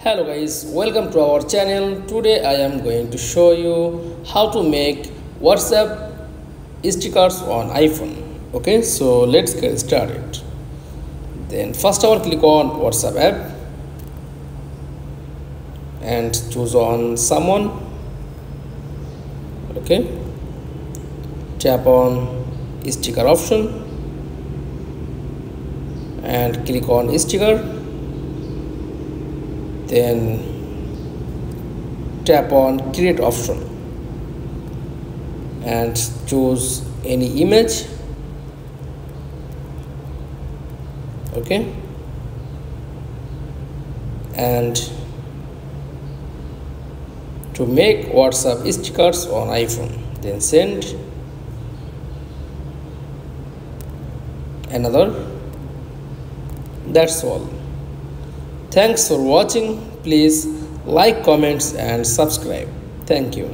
Hello guys, welcome to our channel. Today I am going to show you how to make WhatsApp stickers on iPhone. Okay, so let's get started. Then first of all, click on WhatsApp app and choose on someone. Okay, tap on sticker option and click on sticker. Then tap on create option and choose any image. Okay, and to make WhatsApp stickers on iPhone, then send another. That's all. Thanks for watching. Please like, comments and subscribe. Thank you.